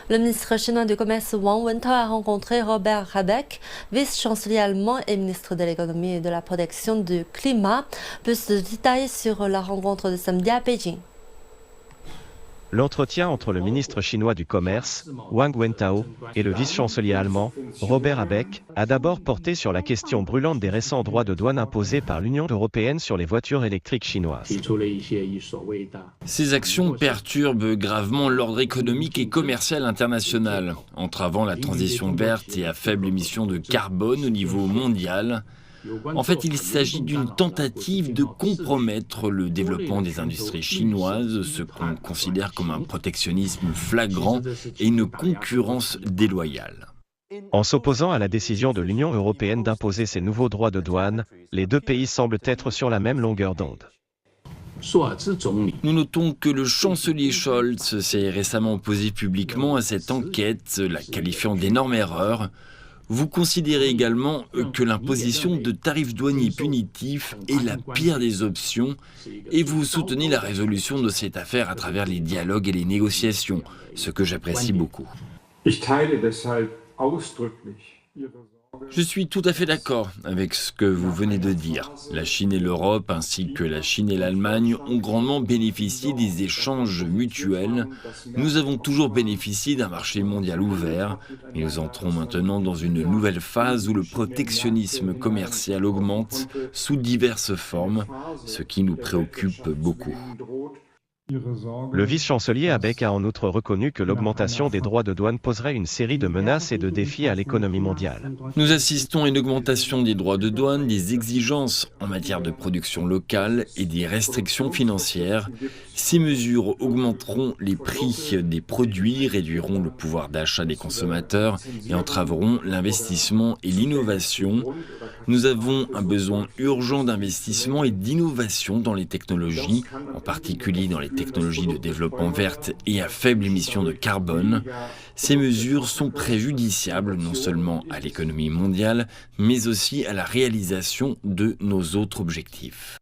Le ministre chinois du Commerce Wang Wentao a rencontré Robert Habeck, vice-chancelier allemand et ministre de l'économie et de la protection du climat. Plus de détails sur la rencontre de samedi à Pékin. L'entretien entre le ministre chinois du Commerce, Wang Wentao, et le vice-chancelier allemand, Robert Habeck, a d'abord porté sur la question brûlante des récents droits de douane imposés par l'Union européenne sur les voitures électriques chinoises. Ces actions perturbent gravement l'ordre économique et commercial international, entravant la transition verte et à faible émission de carbone au niveau mondial. En fait, il s'agit d'une tentative de compromettre le développement des industries chinoises, ce qu'on considère comme un protectionnisme flagrant et une concurrence déloyale. En s'opposant à la décision de l'Union européenne d'imposer ces nouveaux droits de douane, les deux pays semblent être sur la même longueur d'onde. Nous notons que le chancelier Scholz s'est récemment opposé publiquement à cette enquête, la qualifiant d'énorme erreur. Vous considérez également que l'imposition de tarifs douaniers punitifs est la pire des options et vous soutenez la résolution de cette affaire à travers les dialogues et les négociations, ce que j'apprécie beaucoup. Je suis tout à fait d'accord avec ce que vous venez de dire. La Chine et l'Europe, ainsi que la Chine et l'Allemagne, ont grandement bénéficié des échanges mutuels. Nous avons toujours bénéficié d'un marché mondial ouvert, mais nous entrons maintenant dans une nouvelle phase où le protectionnisme commercial augmente sous diverses formes, ce qui nous préoccupe beaucoup. Le vice-chancelier Habeck a en outre reconnu que l'augmentation des droits de douane poserait une série de menaces et de défis à l'économie mondiale. Nous assistons à une augmentation des droits de douane, des exigences en matière de production locale et des restrictions financières. Ces mesures augmenteront les prix des produits, réduiront le pouvoir d'achat des consommateurs et entraveront l'investissement et l'innovation. Nous avons un besoin urgent d'investissement et d'innovation dans les technologies, en particulier dans les technologies de développement verte et à faible émission de carbone. Ces mesures sont préjudiciables non seulement à l'économie mondiale, mais aussi à la réalisation de nos autres objectifs.